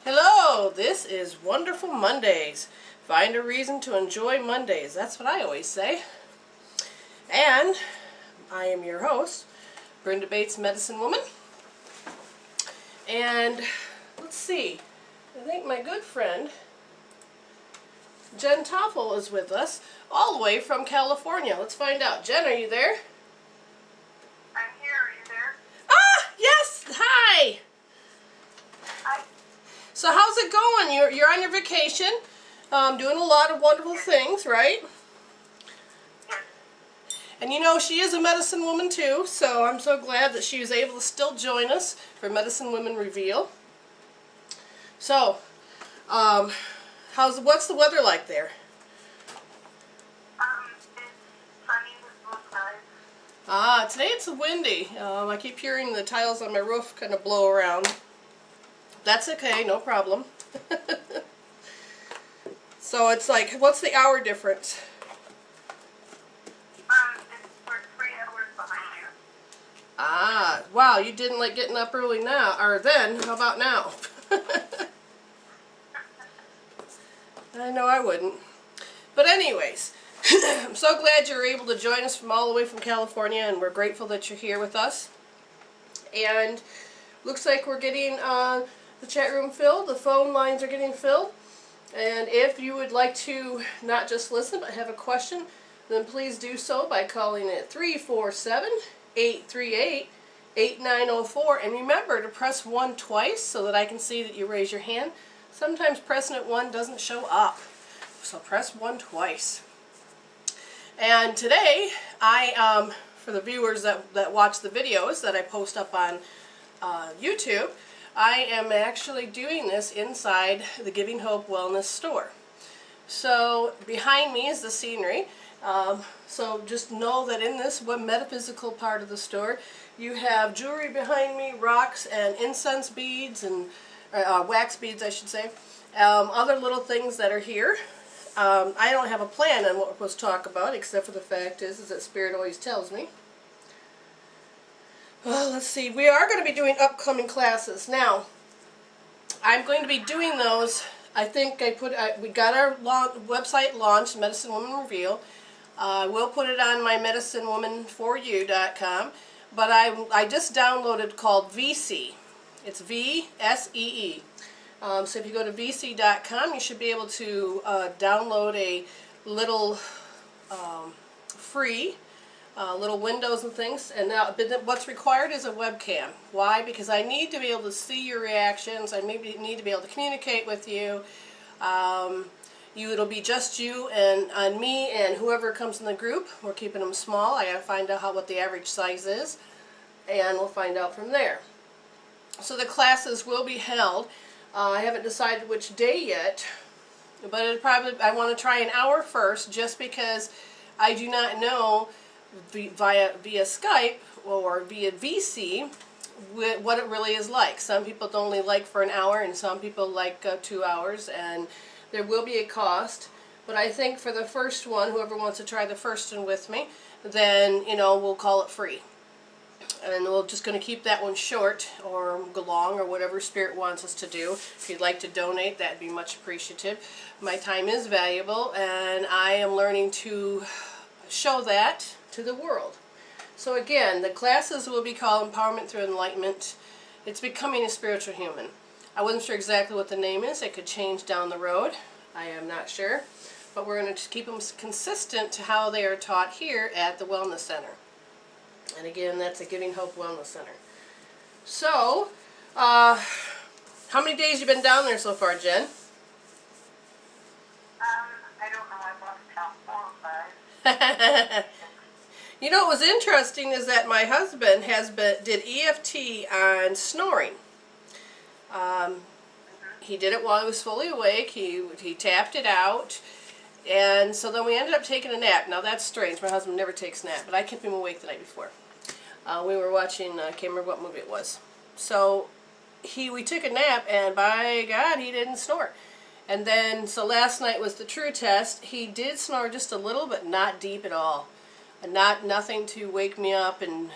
Hello, this is Wonderful Mondays. Find a reason to enjoy Mondays. That's what I always say. And I am your host, Brenda Bates, Medicine Woman. And let's see, I think my good friend Jen Toffel is with us, all the way from California. Let's find out. Jen, are you there? I'm here. Are you there? Ah, yes. Hi. Hi. So how's it going? You're on your vacation, doing a lot of wonderful things, right? Yes. And you know, she is a medicine woman too, so I'm so glad that she was able to still join us for Medicine Women Reveal. So, what's the weather like there? It's sunny with blue skies. Ah, today it's windy. I keep hearing the tiles on my roof kind of blow around. That's okay, no problem. So it's like, what's the hour difference? We're 3 hours behind you. Ah, wow, you didn't like getting up early now, or then, how about now? I know I wouldn't. But anyways, I'm so glad you're able to join us from all the way from California, and we're grateful that you're here with us. And looks like we're getting the chat room filled, the phone lines are getting filled. And if you would like to not just listen but have a question, then please do so by calling at 347-838-8904. And remember to press 1 twice so that I can see that you raise your hand. Sometimes pressing it 1 doesn't show up, so press 1 twice. And today, for the viewers that watch the videos that I post up on YouTube, I am actually doing this inside the Giving Hope Wellness store. So behind me is the scenery. So just know that in this metaphysical part of the store, you have jewelry behind me, rocks and incense beads and wax beads, I should say. Other little things that are here. I don't have a plan on what we're supposed to talk about, except for the fact is that Spirit always tells me. Well, let's see. We are going to be doing upcoming classes. Now, I'm going to be doing those. I think we got our website launched, Medicine Woman Reveal. I will put it on my medicinewomanforyou.com. But I just downloaded called VC. It's VSEE. So if you go to vc.com, you should be able to download a little free little windows and things. And now what's required is a webcam. Why? Because I need to be able to see your reactions. I maybe need to be able to communicate with you. It'll be just you and me and whoever comes in the group. We're keeping them small. I got to find out what the average size is, and we'll find out from there. So the classes will be held. I haven't decided which day yet, but I want to try an hour first, just because I do not know via Skype or via VC what it really is like. Some people only like for an hour, and some people like 2 hours, and there will be a cost. But I think for the first one, whoever wants to try the first one with me, then we'll call it free. And we're just going to keep that one short or long or whatever Spirit wants us to do. If you'd like to donate, that'd be much appreciated. My time is valuable, and I am learning to show that to the world. So again, the classes will be called Empowerment Through Enlightenment. It's Becoming a Spiritual Human. I wasn't sure exactly what the name is. It could change down the road. I am not sure. But we're going to keep them consistent to how they are taught here at the Wellness Center. And again, that's a Giving Hope Wellness Center. So, how many days you been down there so far, Jen? I don't know. I've lost count. 4 or 5. You know what was interesting is that my husband did EFT on snoring. He did it while he was fully awake. He tapped it out. And so then we ended up taking a nap. Now that's strange. My husband never takes a nap, but I kept him awake the night before. We were watching, I can't remember what movie it was. So we took a nap, and by God, he didn't snore. And then, so last night was the true test. He did snore just a little, but not deep at all. And nothing to wake me up and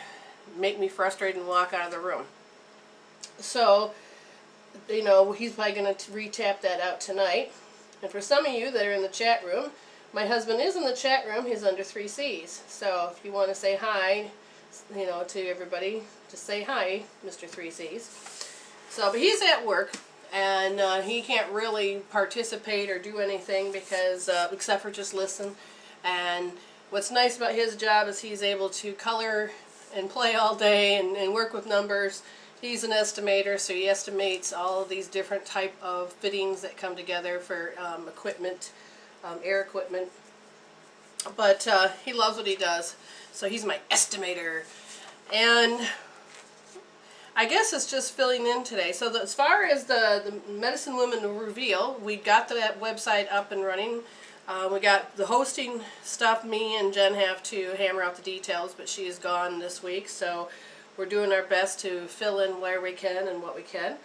make me frustrated and walk out of the room. So you know, he's probably going to re-tap that out tonight. And for some of you that are in the chat room, my husband is in the chat room. He's under 3 C's. So if you want to say hi, you know, to everybody, just say hi, Mr. 3 C's. So, but he's at work, and he can't really participate or do anything because, except for just listen. And what's nice about his job is he's able to color and play all day and work with numbers. He's an estimator, so he estimates all of these different type of fittings that come together for equipment, air equipment. But he loves what he does, so he's my estimator. And I guess it's just filling in today. So as far as the Medicine Women Reveal, we got that website up and running. We got the hosting stuff. Me and Jen have to hammer out the details, but she is gone this week, so we're doing our best to fill in where we can and what we can.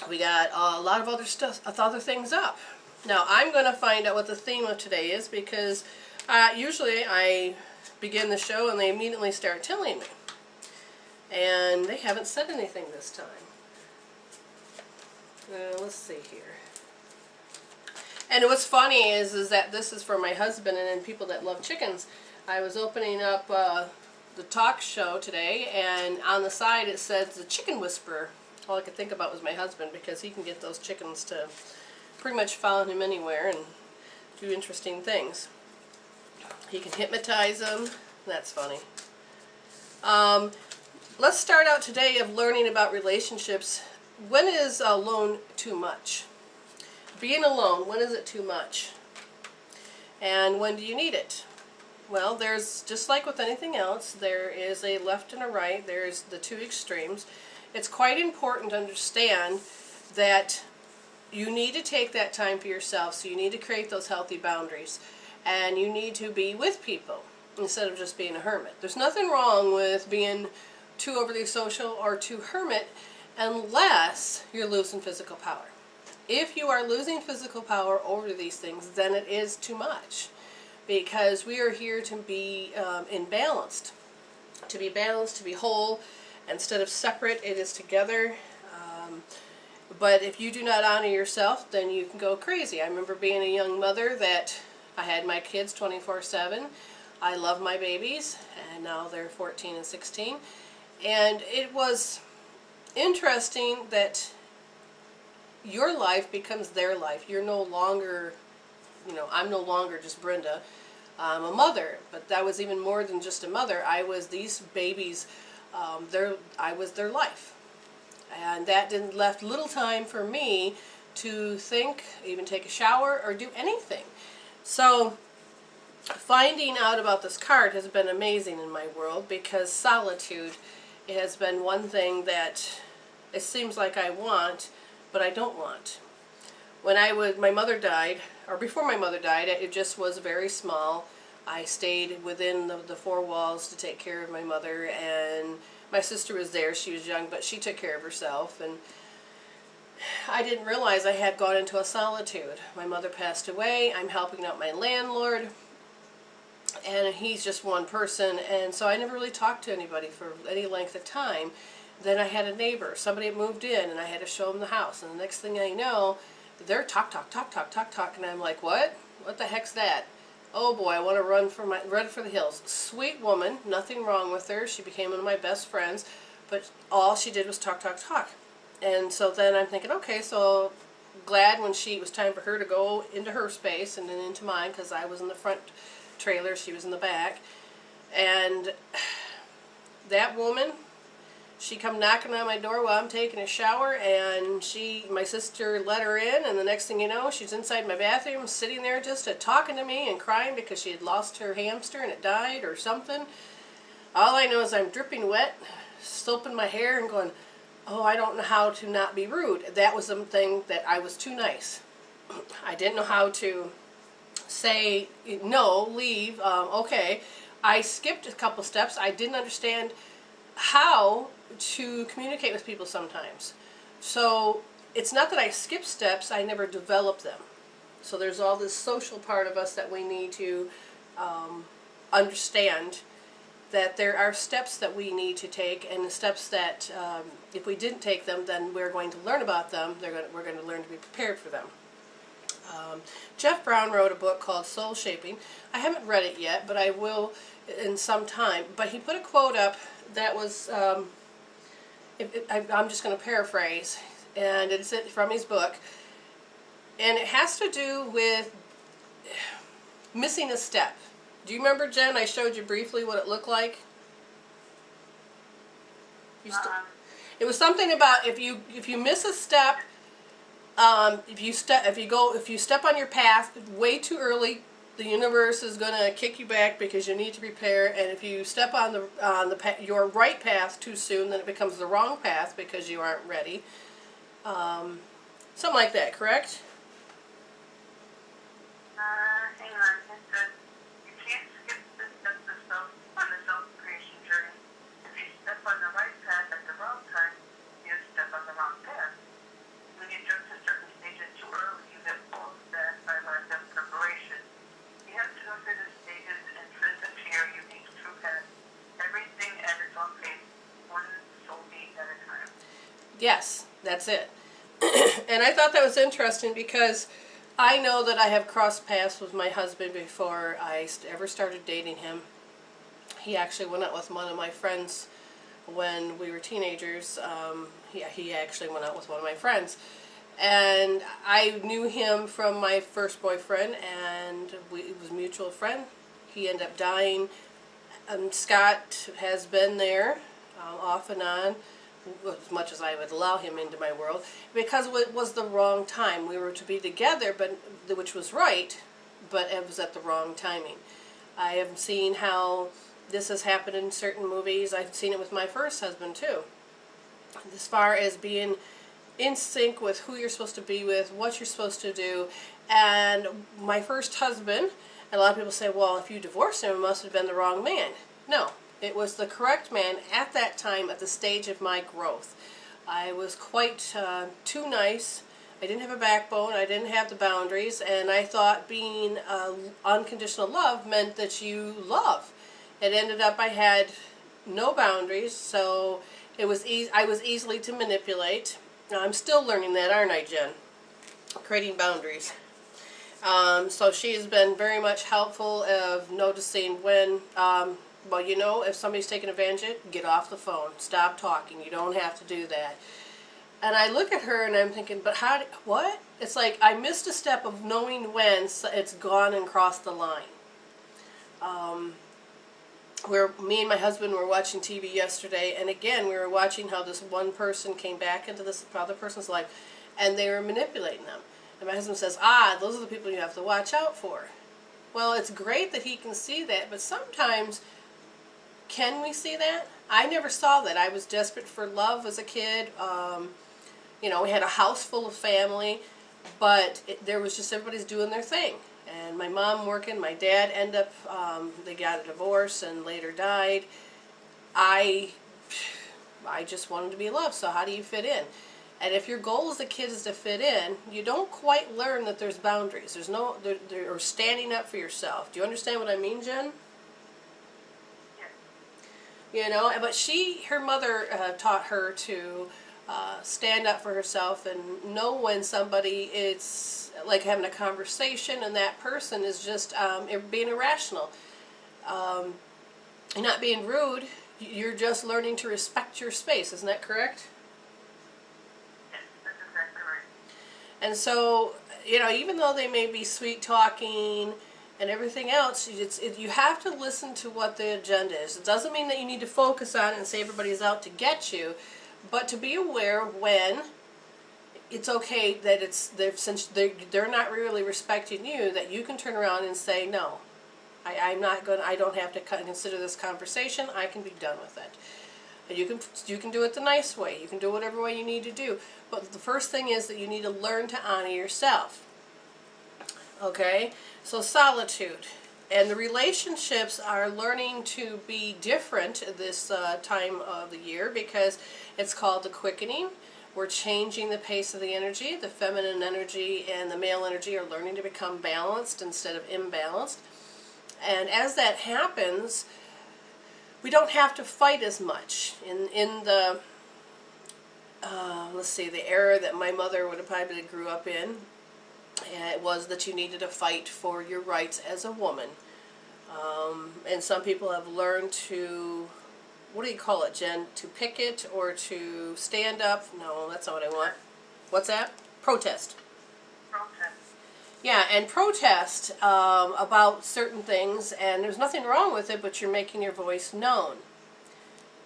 We got a lot of other stuff, other things up. Now I'm going to find out what the theme of today is, because usually I begin the show and they immediately start telling me. And they haven't said anything this time. Let's see here. And what's funny is that this is for my husband and then people that love chickens. I was opening up the talk show today, and on the side it says the chicken whisperer. All I could think about was my husband, because he can get those chickens to pretty much follow him anywhere and do interesting things. He can hypnotize them. That's funny. Let's start out today of learning about relationships. When is alone too much? Being alone, when is it too much? And when do you need it? Well, there's, just like with anything else, there is a left and a right. There's the two extremes. It's quite important to understand that you need to take that time for yourself, so you need to create those healthy boundaries. And you need to be with people instead of just being a hermit. There's nothing wrong with being too overly social or too hermit, unless you're losing physical power. If you are losing physical power over these things, then it is too much. Because we are here to be imbalanced. To be balanced, to be whole. Instead of separate, it is together. But if you do not honor yourself, then you can go crazy. I remember being a young mother that I had my kids 24/7. I love my babies, and now they're 14 and 16. And it was interesting that your life becomes their life. You're no longer, you know, I'm no longer just Brenda. I'm a mother, but that was even more than just a mother. I was these babies, I was their life. And that didn't left little time for me to think, even take a shower, or do anything. So finding out about this card has been amazing in my world, because solitude has been one thing that it seems like I want, but I don't want. When my mother died, or before my mother died, it just was very small. I stayed within the four walls to take care of my mother, and my sister was there. She was young, but she took care of herself, and I didn't realize I had gone into a solitude. My mother passed away. I'm helping out my landlord, and he's just one person, and so I never really talked to anybody for any length of time. Then I had a neighbor. Somebody had moved in, and I had to show them the house, and the next thing I know, they're talk, and I'm like, what? What the heck's that? Oh boy, I want to run for the hills. Sweet woman, nothing wrong with her. She became one of my best friends, but all she did was talk. And so then I'm thinking, okay, so glad when it was time for her to go into her space and then into mine, because I was in the front trailer, she was in the back. And that woman, she come knocking on my door while I'm taking a shower, and my sister let her in, and the next thing you know, she's inside my bathroom, sitting there just talking to me and crying because she had lost her hamster and it died or something. All I know is I'm dripping wet, soaping my hair and going, oh, I don't know how to not be rude. That was something that I was too nice. I didn't know how to say, no, leave, okay. I skipped a couple steps. I didn't understand how to communicate with people sometimes. So it's not that I skip steps, I never develop them. So there's all this social part of us that we need to understand that there are steps that we need to take, and the steps that if we didn't take them, then we're going to learn about them. We're going to learn to be prepared for them. Jeff Brown wrote a book called Soul Shaping. I haven't read it yet, but I will in some time. But he put a quote up that was, I'm just going to paraphrase, and it's from his book, and it has to do with missing a step. Do you remember, Jen? I showed you briefly what it looked like. It was something about if you miss a step. If you step on your path way too early, the universe is going to kick you back because you need to prepare. And if you step on your right path too soon, then it becomes the wrong path because you aren't ready. Something like that, correct? Hang on. It says you can't skip the step on the self-creation journey. If you step on the right path at the wrong time, you step on the wrong path. When you jump to certain stages too early, you get pulled back by lack of preparation. You have to go through the stages and fit them to your unique true path. Everything at its own pace, one soul beat at a time. Yes, that's it. And I thought that was interesting because I know that I have crossed paths with my husband before I ever started dating him. He actually went out with one of my friends when we were teenagers. He actually went out with one of my friends. And I knew him from my first boyfriend, and it was a mutual friend. He ended up dying. Scott has been there off and on, as much as I would allow him into my world, because it was the wrong time. We were to be together, but which was right, but it was at the wrong timing. I have seen how this has happened in certain movies. I've seen it with my first husband too. As far as being in sync with who you're supposed to be with, what you're supposed to do. And my first husband, and a lot of people say, well, if you divorced him, it must have been the wrong man. No, it was the correct man at that time, at the stage of my growth. I was quite too nice. I didn't have a backbone. I didn't have the boundaries. And I thought being unconditional love meant that you love. It ended up I had no boundaries, so it was I was easily to manipulate. I'm still learning that, aren't I, Jen? Creating boundaries. So she has been very much helpful of noticing when, well, you know, if somebody's taking advantage of it, get off the phone. Stop talking. You don't have to do that. And I look at her and I'm thinking, but what? It's like I missed a step of knowing when it's gone and crossed the line. Where me and my husband were watching TV yesterday, and again we were watching how this one person came back into this other person's life, and they were manipulating them. And my husband says, those are the people you have to watch out for. Well, it's great that he can see that, but sometimes, can we see that? I never saw that. I was desperate for love as a kid. You know, we had a house full of family, but there was just everybody's doing their thing. And my mom working, my dad ended up, they got a divorce and later died. I just wanted to be loved, so how do you fit in? And if your goal as a kid is to fit in, you don't quite learn that there's boundaries. There's no, or standing up for yourself. Do you understand what I mean, Jen? Yeah. You know, but her mother taught her to stand up for herself and know when somebody, it's like having a conversation and that person is just being irrational. You're not being rude, you're just learning to respect your space, isn't that correct? Yes, that's exactly right. And so, you know, even though they may be sweet talking and everything else, you have to listen to what the agenda is. It doesn't mean that you need to focus on it and say everybody's out to get you, but to be aware when it's okay that since they're not really respecting you, that you can turn around and say, no, I don't have to consider this conversation. I can be done with it. And you can do it the nice way. You can do whatever way you need to do. But the first thing is that you need to learn to honor yourself. Okay? So solitude. And the relationships are learning to be different this time of the year because it's called the quickening. We're changing the pace of the energy. The feminine energy and the male energy are learning to become balanced instead of imbalanced. And as that happens, we don't have to fight as much. In the, let's see, the era that my mother would have probably grew up in, it was that you needed to fight for your rights as a woman. And some people have learned to, what do you call it, Jen? To picket or to stand up? No, that's not what I want. What's that? Protest. Protest. Yeah, and protest about certain things, and there's nothing wrong with it, but you're making your voice known.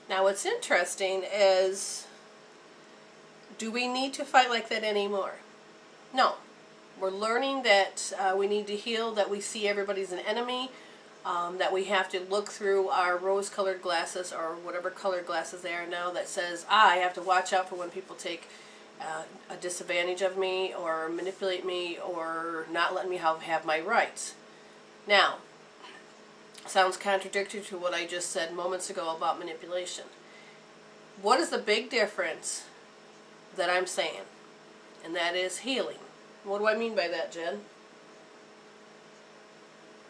Now, what's interesting is, do we need to fight like that anymore? No. We're learning that we need to heal, that we see everybody as an enemy, that we have to look through our rose-colored glasses, or whatever colored glasses they are now, that says, I have to watch out for when people take a disadvantage of me, or manipulate me, or not let me have my rights. Now, sounds contradictory to what I just said moments ago about manipulation. What is the big difference that I'm saying? And that is healing. What do I mean by that, Jen?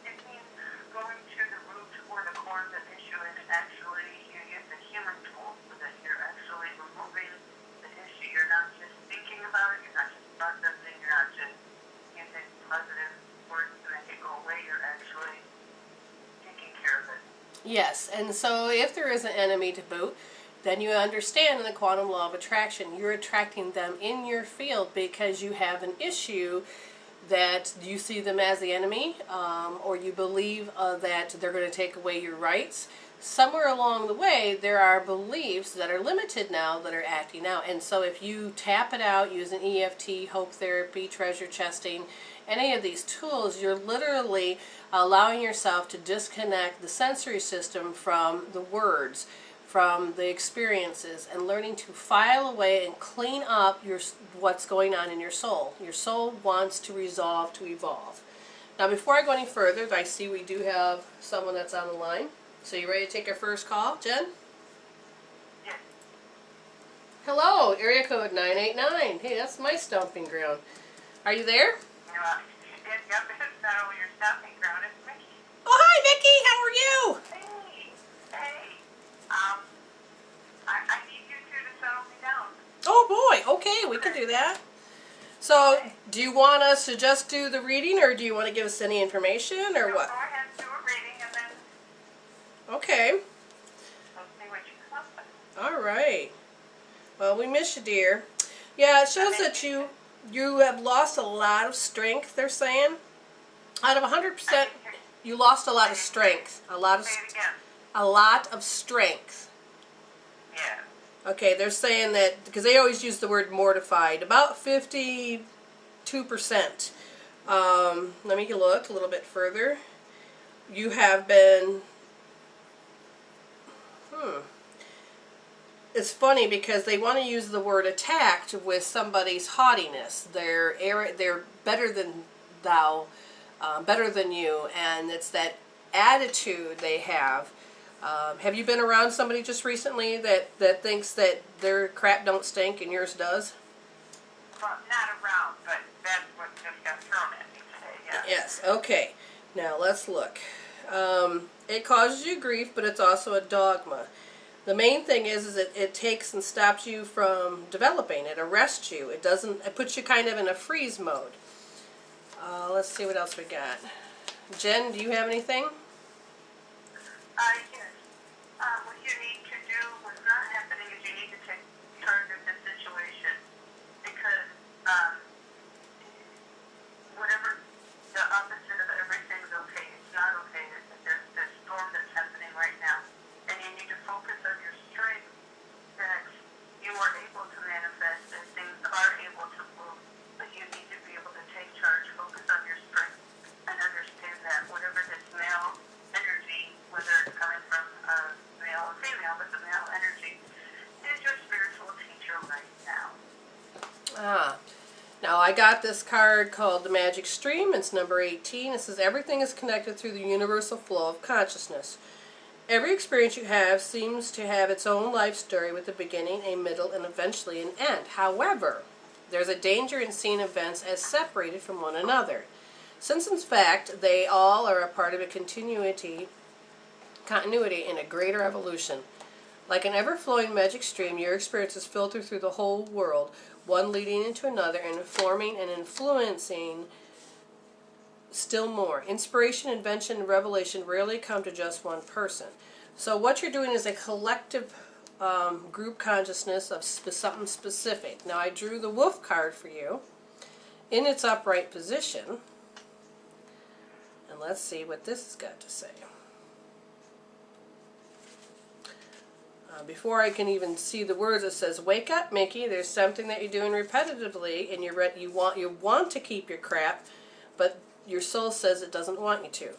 It means going to the root or the core of the issue, and actually you use the human tool so that you're actually removing the issue. You're not just thinking about it, you're not just processing, you're not just using positive words to make it go away, you're actually taking care of it. Yes, and so if there is an enemy to boot, then you understand in the quantum law of attraction, you're attracting them in your field because you have an issue that you see them as the enemy, or you believe that they're going to take away your rights. Somewhere along the way, there are beliefs that are limited now that are acting out. And so if you tap it out using EFT, hope therapy, treasure chesting, any of these tools, you're literally allowing yourself to disconnect the sensory system from the words, from the experiences, and learning to file away and clean up what's going on in your soul. Your soul wants to resolve, to evolve. Now, before I go any further, I see we do have someone that's on the line. So you ready to take our first call, Jen? Yes. Hello, area code 989. Hey, that's my stomping ground. Are you there? Yep, it's not only your stopping ground, it's Vicky. Oh, hi, Vicky. How are you? Hey. I need you two to settle me down. Oh, boy. Okay, we can do that. So, do you want us to just do the reading, or do you want to give us any information, or what? Go ahead and do a reading, and then Okay. let's see what you come up with. All right. Well, we miss you, dear. Yeah, it shows that you have lost a lot of strength, they're saying. Out of 100%, you lost a lot of strength. Say it again. A lot of strength. Yeah. Okay, they're saying that, because they always use the word mortified, about 52%. Let me look a little bit further. You have been, It's funny because they want to use the word attacked with somebody's haughtiness. They're better than thou, better than you, and it's that attitude they have. Have you been around somebody just recently that thinks that their crap don't stink and yours does? Well, not around, but that's what just got thrown at me today, yeah. Yes, okay. Now let's look. It causes you grief, but it's also a dogma. The main thing is it takes and stops you from developing. It arrests you. It puts you kind of in a freeze mode. Let's see what else we got. Jen, do you have anything? Yes. What you need to do, what's not happening is you need to take charge of the situation, because whatever the opposite of everything's okay, it's not okay. There's this storm that's happening right now, and you need to focus on your strength, that you are able to manifest and things are able to move, but you need to be able to take charge, focus on your strength, and understand that whatever this male energy, whether it's coming from male or female, but the male energy is your spiritual teacher right now. Now I got this card called the Magic Stream. It's number 18. It says everything is connected through the universal flow of consciousness. Every experience you have seems to have its own life story with a beginning, a middle, and eventually an end. However, there's a danger in seeing events as separated from one another, since in fact they all are a part of a continuity continuity, and a greater evolution. Like an ever-flowing magic stream, your experiences filter through the whole world, one leading into another, and informing and influencing still more. Inspiration, invention, and revelation rarely come to just one person. So what you're doing is a collective group consciousness of something specific. Now I drew the wolf card for you in its upright position. And let's see what this has got to say. Before I can even see the words, it says, "Wake up, Mickey. There's something that you're doing repetitively, and you want to keep your crap, but your soul says it doesn't want you to.